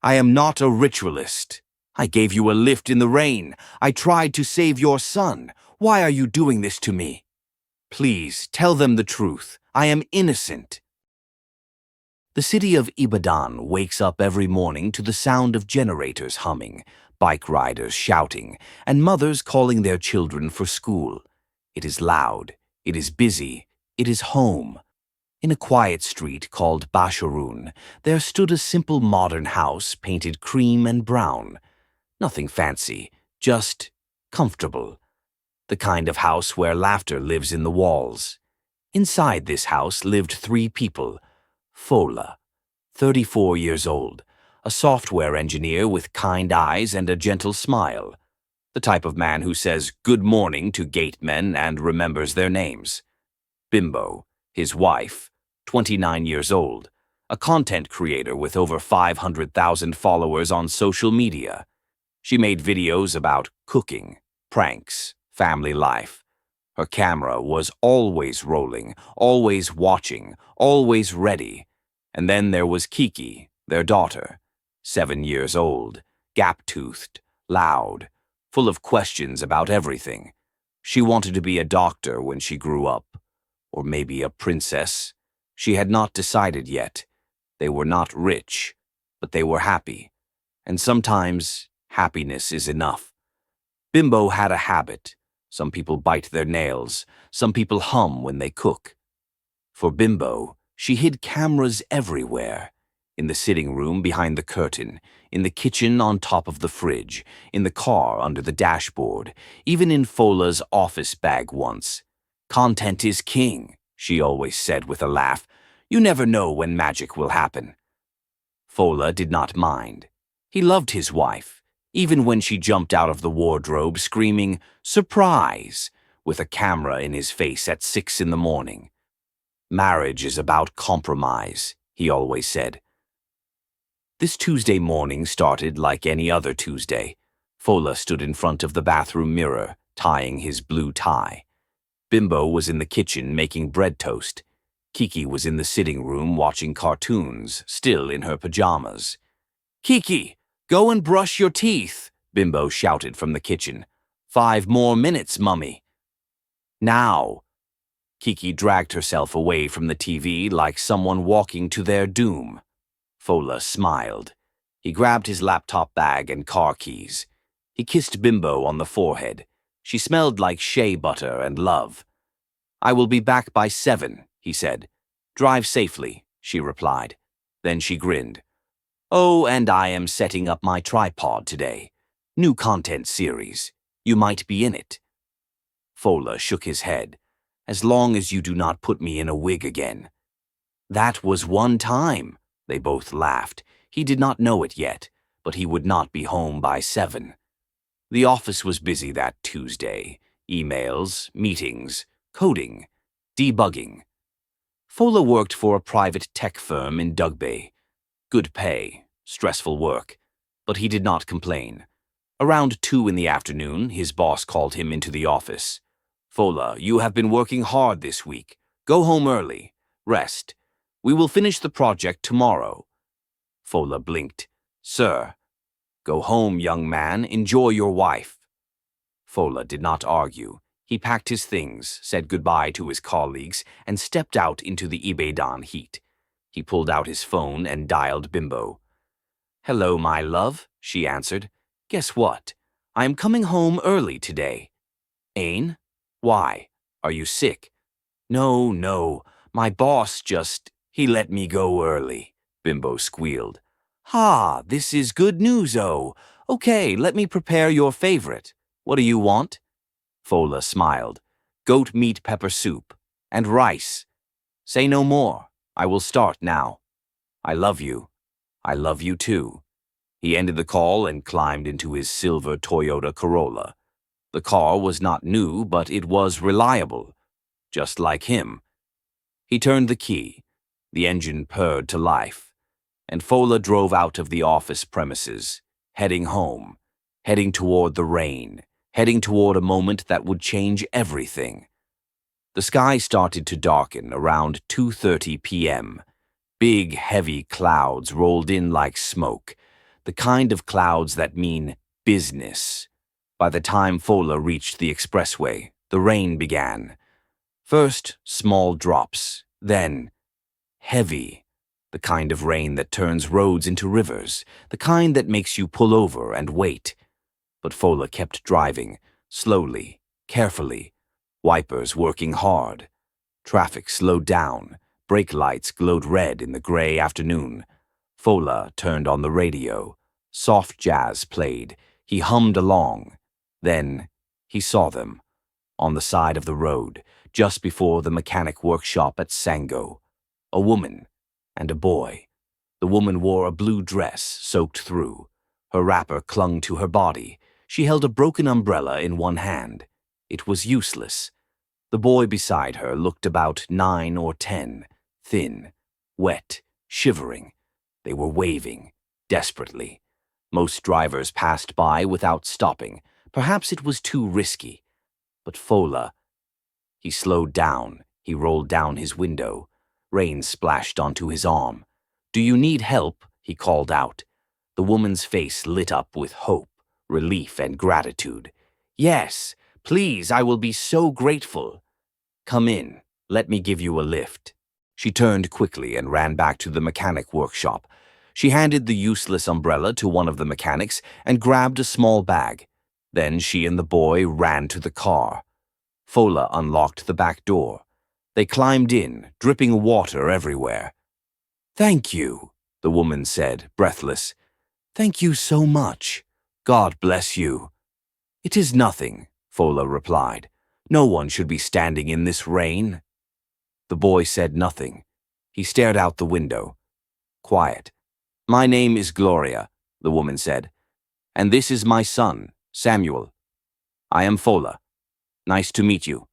I am not a ritualist. I gave you a lift in the rain. I tried to save your son. Why are you doing this to me? Please, tell them the truth. I am innocent. The city of Ibadan wakes up every morning to the sound of generators humming, bike riders shouting, and mothers calling their children for school. It is loud. It is busy. It is home. In a quiet street called Basharun, there stood a simple modern house painted cream and brown. Nothing fancy, just comfortable. The kind of house where laughter lives in the walls. Inside this house lived 3 people. Fola, 34 years old, a software engineer with kind eyes and a gentle smile. The type of man who says good morning to gatemen and remembers their names. Bimbo, his wife, 29 years old, a content creator with over 500,000 followers on social media. She made videos about cooking, pranks, family life. Her camera was always rolling, always watching, always ready. And then there was Kiki, their daughter, 7 years old, gap-toothed, loud, full of questions about everything. She wanted to be a doctor when she grew up, or maybe a princess. She had not decided yet. They were not rich, but they were happy. And sometimes happiness is enough. Bimbo had a habit. Some people bite their nails. Some people hum when they cook. For Bimbo, she hid cameras everywhere. In the sitting room behind the curtain, in the kitchen on top of the fridge, in the car under the dashboard, even in Fola's office bag once. Content is king, she always said with a laugh. You never know when magic will happen. Fola did not mind. He loved his wife, even when she jumped out of the wardrobe screaming, "Surprise!" with a camera in his face at 6 in the morning. Marriage is about compromise, he always said. This Tuesday morning started like any other Tuesday. Fola stood in front of the bathroom mirror, tying his blue tie. Bimbo was in the kitchen making bread toast. Kiki was in the sitting room watching cartoons, still in her pajamas. "Kiki, go and brush your teeth," Bimbo shouted from the kitchen. 5 more minutes, Mummy." "Now." Kiki dragged herself away from the TV like someone walking to their doom. Fola smiled. He grabbed his laptop bag and car keys. He kissed Bimbo on the forehead. She smelled like shea butter and love. "I will be back by 7, he said. "Drive safely," she replied. Then she grinned. "Oh, and I am setting up my tripod today. New content series. You might be in it." Fola shook his head. "As long as you do not put me in a wig again." "That was one time." They both laughed. He did not know it yet, but he would not be home by 7. The office was busy that Tuesday. Emails, meetings, coding, debugging. Fola worked for a private tech firm in Dugbe. Good pay, stressful work, but he did not complain. Around 2 in the afternoon, his boss called him into the office. "Fola, you have been working hard this week. Go home early. Rest. We will finish the project tomorrow." Fola blinked. "Sir." "Go home, young man. Enjoy your wife." Fola did not argue. He packed his things, said goodbye to his colleagues, and stepped out into the Ibadan heat. He pulled out his phone and dialed Bimbo. "Hello, my love," she answered. "Guess what? I am coming home early today." "Ain? Why? Are you sick?" No. My boss he let me go early," Bimbo squealed. "Ha, this is good news-o. Okay, let me prepare your favorite. What do you want?" Fola smiled. "Goat meat pepper soup. And rice. Say no more. I will start now. I love you. I love you too." He ended the call and climbed into his silver Toyota Corolla. The car was not new, but it was reliable. Just like him. He turned the key. The engine purred to life. And Fola drove out of the office premises, heading home, heading toward the rain, heading toward a moment that would change everything. The sky started to darken around 2:30 p.m. Big, heavy clouds rolled in like smoke. the kind of clouds that mean business. By the time Fola reached the expressway, the rain began. First, small drops, then heavy, the kind of rain that turns roads into rivers, the kind that makes you pull over and wait. But Fola kept driving, slowly, carefully, wipers working hard. Traffic slowed down, brake lights glowed red in the gray afternoon. Fola turned on the radio. Soft jazz played. He hummed along. Then he saw them, on the side of the road, just before the mechanic workshop at Sango. A woman and a boy. The woman wore a blue dress soaked through. Her wrapper clung to her body. She held a broken umbrella in one hand. It was useless. The boy beside her looked about 9 or 10, thin, wet, shivering. They were waving, desperately. Most drivers passed by without stopping. Perhaps it was too risky. But Fola... He slowed down. He rolled down his window. Rain splashed onto his arm. "Do you need help?" he called out. The woman's face lit up with hope, relief, and gratitude. "Yes, please, I will be so grateful." "Come in. Let me give you a lift." She turned quickly and ran back to the mechanic workshop. She handed the useless umbrella to one of the mechanics and grabbed a small bag. Then she and the boy ran to the car. Fola unlocked the back door. They climbed in, dripping water everywhere. "Thank you," the woman said, breathless. "Thank you so much. God bless you." "It is nothing," Fola replied. "No one should be standing in this rain." The boy said nothing. He stared out the window. Quiet. "My name is Gloria," the woman said. "And this is my son, Samuel. I am Fola. Nice to meet you."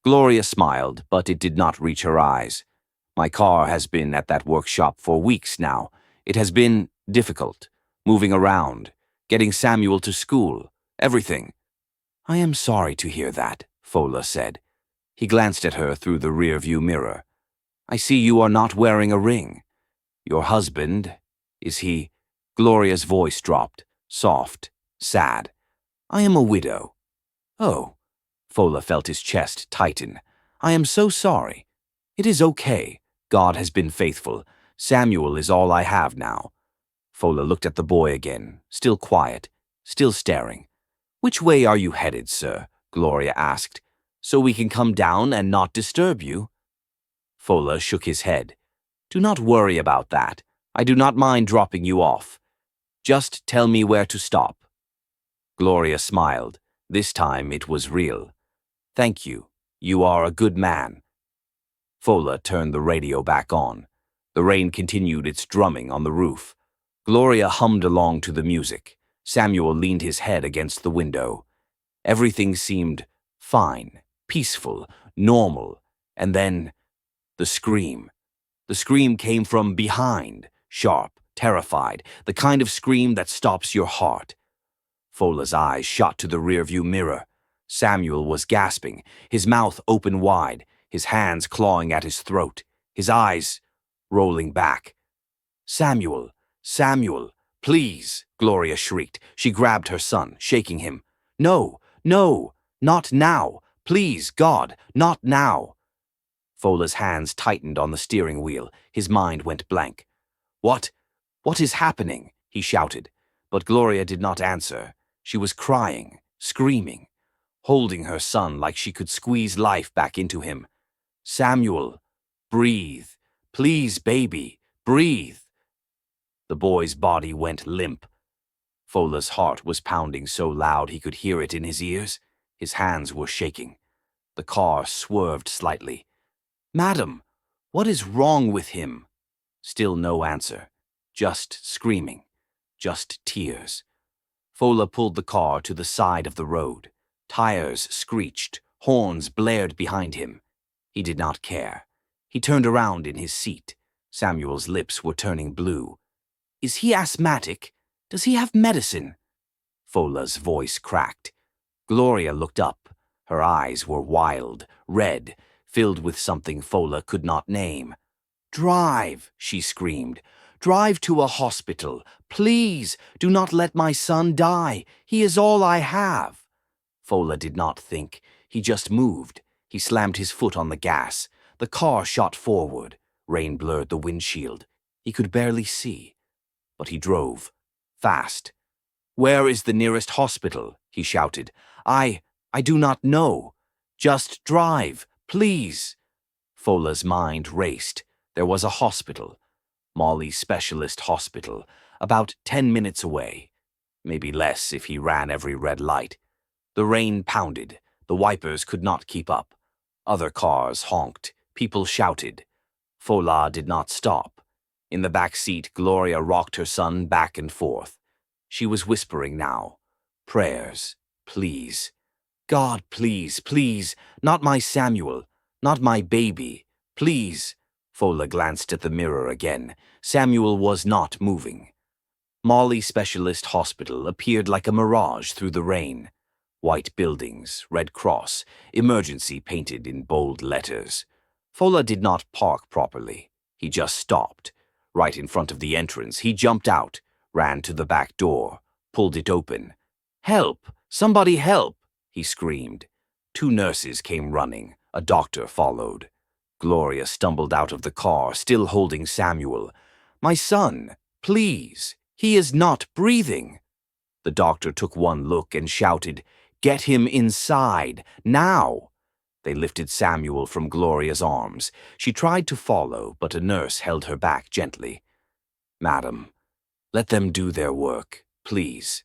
Gloria smiled, but it did not reach her eyes. "My car has been at that workshop for weeks now. It has been difficult, moving around, getting Samuel to school, everything." "I am sorry to hear that," Fola said. He glanced at her through the rearview mirror. "I see you are not wearing a ring. Your husband, is he—" Gloria's voice dropped, soft, sad. "I am a widow." "Oh." Fola felt his chest tighten. "I am so sorry. It is okay. God has been faithful. Samuel is all I have now." Fola looked at the boy again, still quiet, still staring. "Which way are you headed, sir?" Gloria asked. "So we can come down and not disturb you?" Fola shook his head. "Do not worry about that. I do not mind dropping you off. Just tell me where to stop." Gloria smiled. This time it was real. "Thank you. You are a good man." Fola turned the radio back on. The rain continued its drumming on the roof. Gloria hummed along to the music. Samuel leaned his head against the window. Everything seemed fine, peaceful, normal. And then the scream. The scream came from behind, sharp, terrified, the kind of scream that stops your heart. Fola's eyes shot to the rearview mirror. Samuel was gasping, his mouth open wide, his hands clawing at his throat, his eyes rolling back. "Samuel, Samuel, please," Gloria shrieked. She grabbed her son, shaking him. "No, no, not now. Please, God, not now." Fola's hands tightened on the steering wheel. His mind went blank. What is happening?" he shouted. But Gloria did not answer. She was crying, screaming, holding her son like she could squeeze life back into him. "Samuel, breathe. Please, baby, breathe." The boy's body went limp. Fola's heart was pounding so loud he could hear it in his ears. His hands were shaking. The car swerved slightly. "Madam, what is wrong with him?" Still no answer. Just screaming. Just tears. Fola pulled the car to the side of the road. Tires screeched. Horns blared behind him. He did not care. He turned around in his seat. Samuel's lips were turning blue. "Is he asthmatic? Does he have medicine?" Fola's voice cracked. Gloria looked up. Her eyes were wild, red, filled with something Fola could not name. "Drive!" she screamed. Drive to a hospital. Please, do not let my son die. He is all I have." Fola did not think. He just moved. He slammed his foot on the gas. The car shot forward. Rain blurred the windshield. He could barely see. But he drove. Fast. "Where is the nearest hospital?" he shouted. I do not know. Just drive, please." Fola's mind raced. There was a hospital. Molly's Specialist Hospital, about 10 minutes away. Maybe less if he ran every red light. The rain pounded. The wipers could not keep up. Other cars honked. People shouted. Fola did not stop. In the back seat, Gloria rocked her son back and forth. She was whispering now. Prayers. Please. God, please, please. Not my Samuel. Not my baby. Please. Fola glanced at the mirror again. Samuel was not moving. Molly's Specialist Hospital appeared like a mirage through the rain. White buildings, Red Cross, emergency painted in bold letters. Fola did not park properly. He just stopped. Right in front of the entrance, he jumped out, ran to the back door, pulled it open. "Help! Somebody help!" he screamed. 2 nurses came running. A doctor followed. Gloria stumbled out of the car, still holding Samuel. "My son, please, he is not breathing." The doctor took one look and shouted, "Get him inside, now!" They lifted Samuel from Gloria's arms. She tried to follow, but a nurse held her back gently. "Madam, let them do their work, please."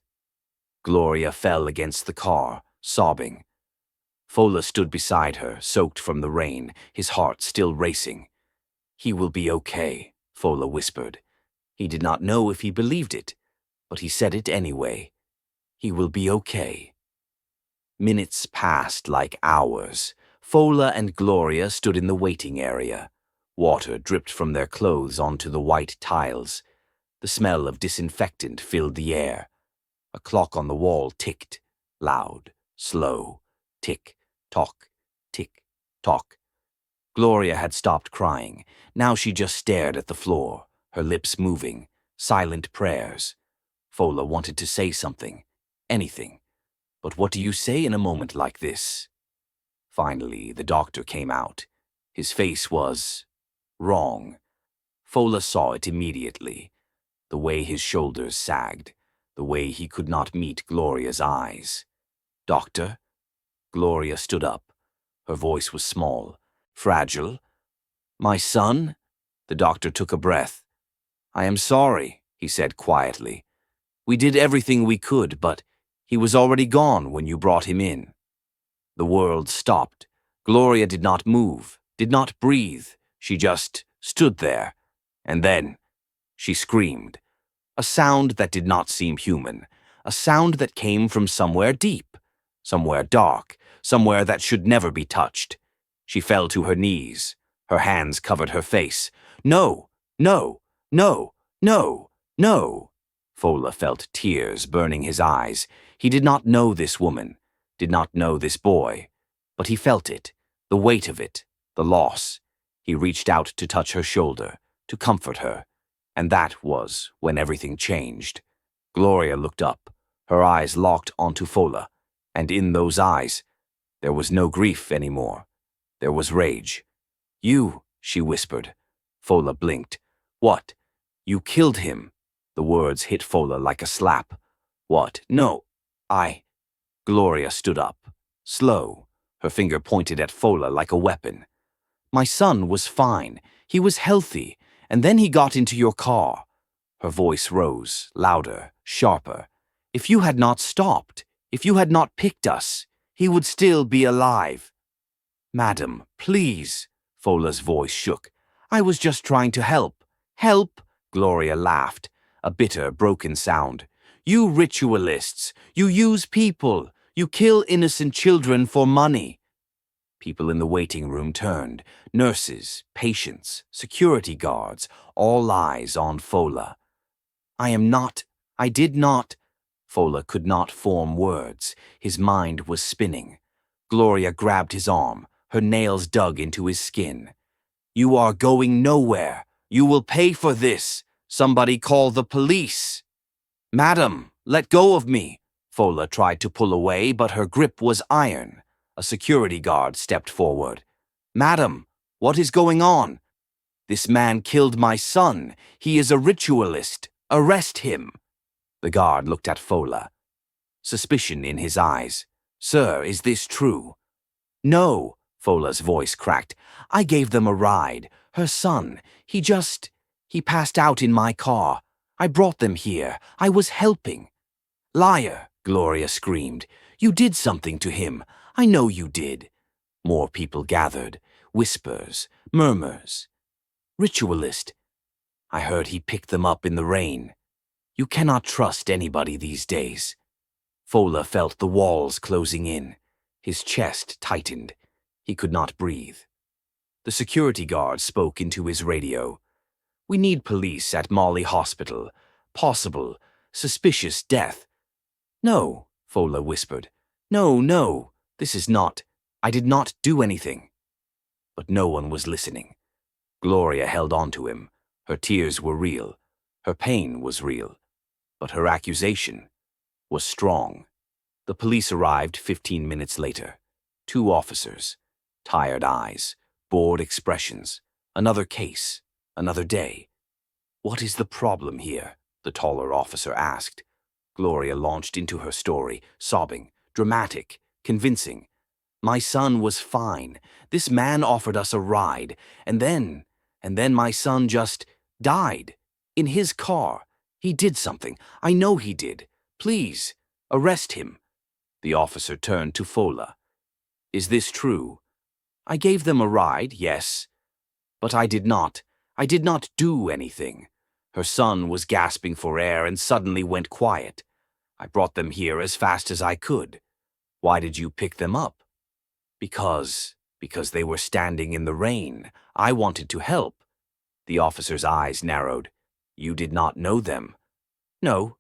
Gloria fell against the car, sobbing. Fola stood beside her, soaked from the rain, his heart still racing. "He will be okay," Fola whispered. He did not know if he believed it, but he said it anyway. "He will be okay." Minutes passed like hours. Fola and Gloria stood in the waiting area. Water dripped from their clothes onto the white tiles. The smell of disinfectant filled the air. A clock on the wall ticked, loud, slow, tick, tock, tick, tock. Gloria had stopped crying. Now she just stared at the floor, her lips moving, silent prayers. Fola wanted to say something, anything. But what do you say in a moment like this? Finally, the doctor came out. His face was wrong. Fola saw it immediately. The way his shoulders sagged, the way he could not meet Gloria's eyes. "Doctor?" Gloria stood up. Her voice was small, fragile. "My son?" The doctor took a breath. "I am sorry," he said quietly. "We did everything we could, but he was already gone when you brought him in." The world stopped. Gloria did not move, did not breathe. She just stood there. And then she screamed. A sound that did not seem human. A sound that came from somewhere deep, somewhere dark, somewhere that should never be touched. She fell to her knees. Her hands covered her face. "No, no, no, no, no." Fola felt tears burning his eyes. He did not know this woman, did not know this boy, but he felt it, the weight of it, the loss. He reached out to touch her shoulder, to comfort her, and that was when everything changed. Gloria looked up, her eyes locked onto Fola, and in those eyes, there was no grief anymore. There was rage. "You," she whispered. Fola blinked. "What? You killed him?" The words hit Fola like a slap. "What? No, I..." Gloria stood up, slow, her finger pointed at Fola like a weapon. "My son was fine. He was healthy, and then he got into your car." Her voice rose, louder, sharper. "If you had not stopped, if you had not picked us, he would still be alive." "Madam, please," Fola's voice shook. "I was just trying to help." "Help?" Gloria laughed, a bitter, broken sound. "You ritualists, you use people, you kill innocent children for money." People in the waiting room turned, nurses, patients, security guards, all eyes on Fola. I did not." Fola could not form words. His mind was spinning. Gloria grabbed his arm, her nails dug into his skin. "You are going nowhere. You will pay for this," Somebody call the police. Madam, let go of me. Fola tried to pull away, but her grip was iron. A security guard stepped forward. Madam, what is going on? This man killed my son. He is a ritualist. Arrest him. The guard looked at Fola, suspicion in his eyes. Sir, is this true? No, Fola's voice cracked. I gave them a ride. Her son, he passed out in my car. I brought them here. I was helping. Liar, Gloria screamed. You did something to him. I know you did. More people gathered. Whispers, murmurs. Ritualist. I heard he picked them up in the rain. You cannot trust anybody these days. Fola felt the walls closing in. His chest tightened. He could not breathe. The security guard spoke into his radio. We need police at Molly Hospital. Possible, suspicious death. No, Fola whispered. No, this is not. I did not do anything. But no one was listening. Gloria held on to him. Her tears were real. Her pain was real. But her accusation was strong. The police arrived 15 minutes later. 2 officers. Tired eyes. Bored expressions. Another case. Another day. What is the problem here? The taller officer asked. Gloria launched into her story, sobbing, dramatic, convincing. My son was fine. This man offered us a ride, and then my son just died. In his car. He did something. I know he did. Please, arrest him. The officer turned to Fola. Is this true? I gave them a ride, yes. But I did not do anything. Her son was gasping for air and suddenly went quiet. I brought them here as fast as I could. Why did you pick them up? Because they were standing in the rain. I wanted to help. The officer's eyes narrowed. You did not know them? No.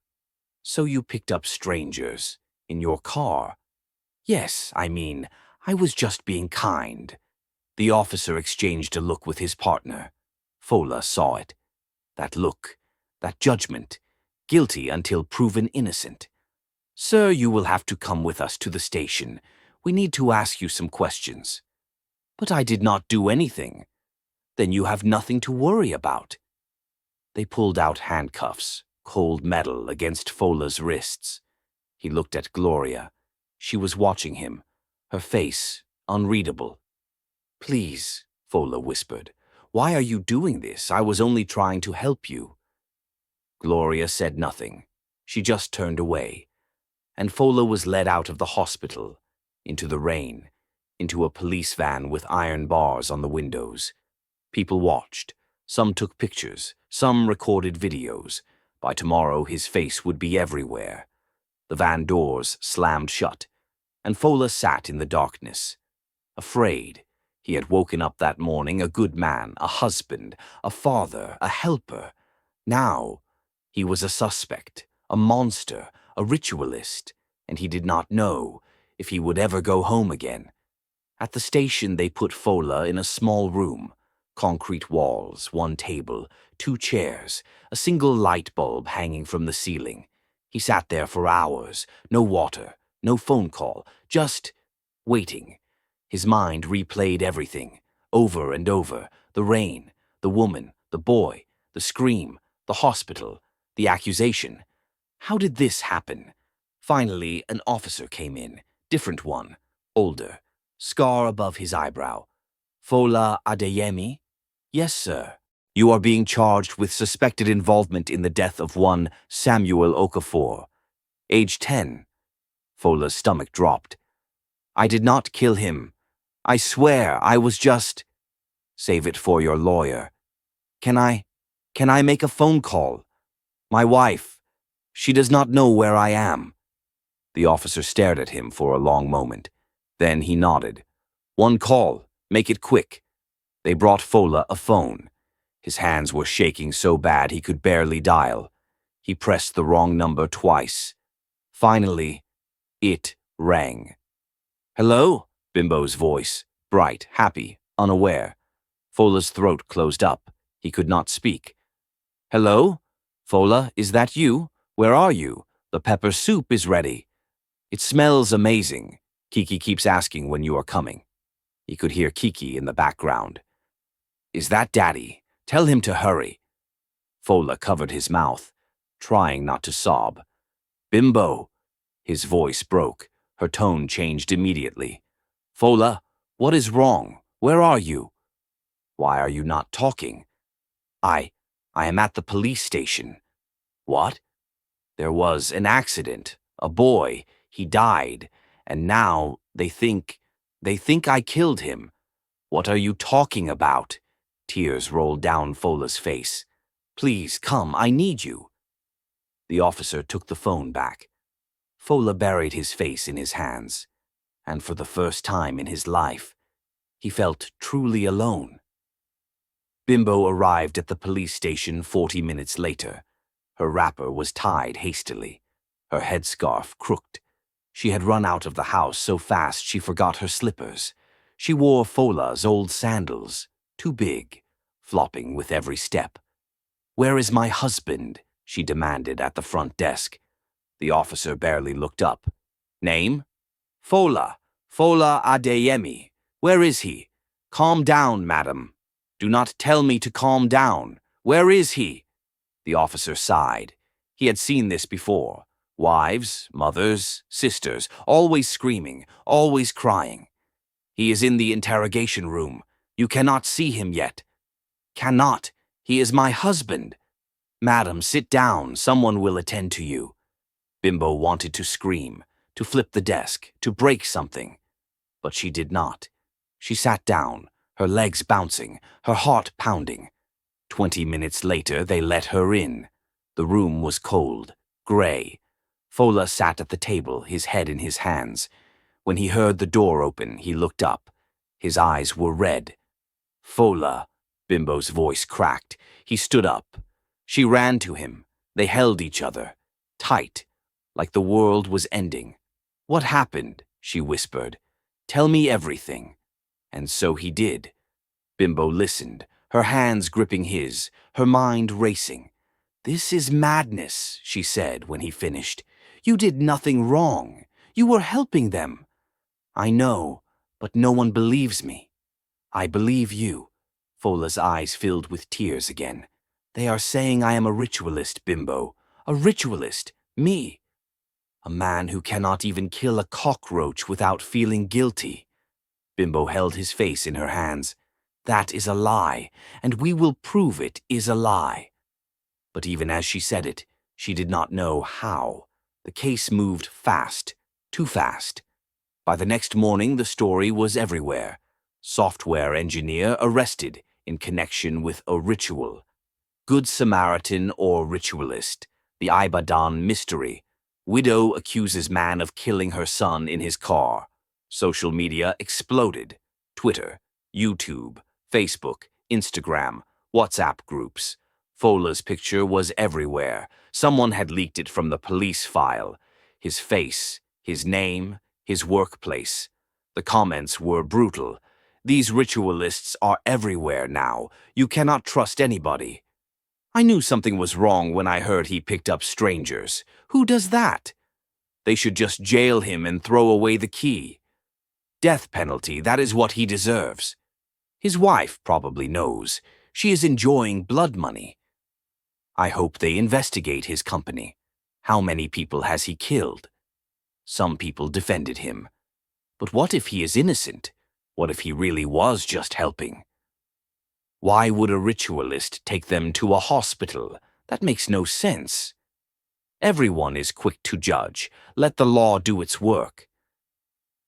So you picked up strangers in your car? Yes, I was just being kind. The officer exchanged a look with his partner. Fola saw it. That look, that judgment, guilty until proven innocent. Sir, you will have to come with us to the station. We need to ask you some questions. But I did not do anything. Then you have nothing to worry about. They pulled out handcuffs, cold metal against Fola's wrists. He looked at Gloria. She was watching him, her face unreadable. Please, Fola whispered. Why are you doing this? I was only trying to help you. Gloria said nothing. She just turned away. And Fola was led out of the hospital, into the rain, into a police van with iron bars on the windows. People watched. Some took pictures. Some recorded videos. By tomorrow, his face would be everywhere. The van doors slammed shut, and Fola sat in the darkness, afraid. He had woken up that morning a good man, a husband, a father, a helper. Now, he was a suspect, a monster, a ritualist, and he did not know if he would ever go home again. At the station, they put Fola in a small room. Concrete walls, 1 table, 2 chairs, a single light bulb hanging from the ceiling. He sat there for hours, no water, no phone call, just waiting. His mind replayed everything, over and over, the rain, the woman, the boy, the scream, the hospital, the accusation. How did this happen? Finally, an officer came in, different one, older, scar above his eyebrow. Fola Adeyemi? Yes, sir. You are being charged with suspected involvement in the death of one Samuel Okafor, age 10. Fola's stomach dropped. I did not kill him. I swear I was just... Save it for your lawyer. Can I make a phone call? My wife, she does not know where I am. The officer stared at him for a long moment. Then he nodded. 1 call, make it quick. They brought Fola a phone. His hands were shaking so bad he could barely dial. He pressed the wrong number twice. Finally, it rang. Hello? Bimbo's voice, bright, happy, unaware. Fola's throat closed up. He could not speak. Hello? Fola, is that you? Where are you? The pepper soup is ready. It smells amazing. Kiki keeps asking when you are coming. He could hear Kiki in the background. Is that Daddy? Tell him to hurry. Fola covered his mouth, trying not to sob. Bimbo. His voice broke. Her tone changed immediately. Fola, what is wrong? Where are you? Why are you not talking? I am at the police station. What? There was an accident. A boy. He died. And now they think I killed him. What are you talking about? Tears rolled down Fola's face. Please, come, I need you. The officer took the phone back. Fola buried his face in his hands, and for the first time in his life, he felt truly alone. Bimbo arrived at the police station 40 minutes later. Her wrapper was tied hastily, her headscarf crooked. She had run out of the house so fast she forgot her slippers. She wore Fola's old sandals, too big, flopping with every step. Where is my husband? She demanded at the front desk. The officer barely looked up. Name? Fola Adeyemi. Where is he? Calm down, madam. Do not tell me to calm down. Where is he? The officer sighed. He had seen this before. Wives, mothers, sisters, always screaming, always crying. He is in the interrogation room. You cannot see him yet. Cannot. He is my husband. Madam, sit down. Someone will attend to you. Bimbo wanted to scream, to flip the desk, to break something. But she did not. She sat down, her legs bouncing, her heart pounding. 20 minutes later, they let her in. The room was cold, gray. Fola sat at the table, his head in his hands. When he heard the door open, he looked up. His eyes were red. Fola, Bimbo's voice cracked. He stood up. She ran to him. They held each other, tight, like the world was ending. What happened? She whispered. Tell me everything. And so he did. Bimbo listened, her hands gripping his, her mind racing. This is madness, she said when he finished. You did nothing wrong. You were helping them. I know, but no one believes me. I believe you. Fola's eyes filled with tears again. They are saying I am a ritualist, Bimbo. A ritualist. Me. A man who cannot even kill a cockroach without feeling guilty. Bimbo held his face in her hands. That is a lie, and we will prove it is a lie. But even as she said it, she did not know how. The case moved fast, too fast. By the next morning, the story was everywhere. Software engineer arrested in connection with a ritual. Good Samaritan or ritualist. The Ibadan mystery. Widow accuses man of killing her son in his car. Social media exploded. Twitter, YouTube, Facebook, Instagram, WhatsApp groups. Fola's picture was everywhere. Someone had leaked it from the police file. His face, his name, his workplace. The comments were brutal. These ritualists are everywhere now. You cannot trust anybody. I knew something was wrong when I heard he picked up strangers. Who does that? They should just jail him and throw away the key. Death penalty, that is what he deserves. His wife probably knows. She is enjoying blood money. I hope they investigate his company. How many people has he killed? Some people defended him. But what if he is innocent? What if he really was just helping? Why would a ritualist take them to a hospital? That makes no sense. Everyone is quick to judge. Let the law do its work.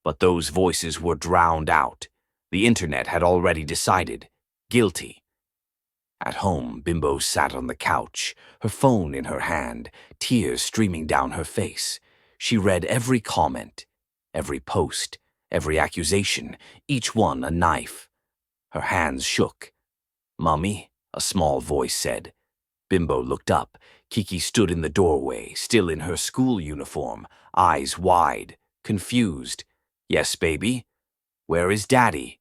But those voices were drowned out. The internet had already decided. Guilty. At home, Bimbo sat on the couch, her phone in her hand, tears streaming down her face. She read every comment, every post, every accusation, each one a knife. Her hands shook. Mummy, a small voice said. Bimbo looked up. Kiki stood in the doorway, still in her school uniform, eyes wide, confused. Yes, baby? Where is Daddy?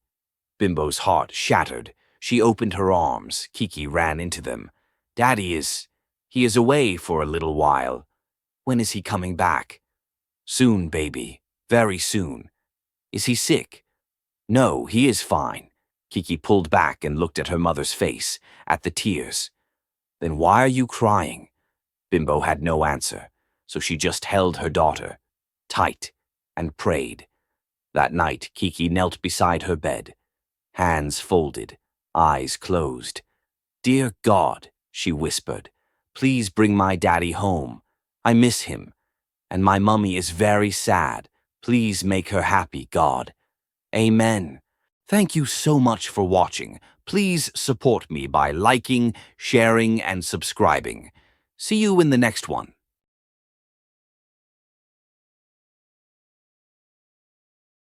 Bimbo's heart shattered. She opened her arms. Kiki ran into them. Daddy is... He is away for a little while. When is he coming back? Soon, baby. Very soon. Is he sick? No, he is fine. Kiki pulled back and looked at her mother's face, at the tears. Then why are you crying? Bimbo had no answer, so she just held her daughter tight and prayed. That night, Kiki knelt beside her bed, hands folded, eyes closed. Dear God, she whispered, please bring my daddy home. I miss him, and my mummy is very sad. Please make her happy, God. Amen. Thank you so much for watching. Please support me by liking, sharing, and subscribing. See you in the next one.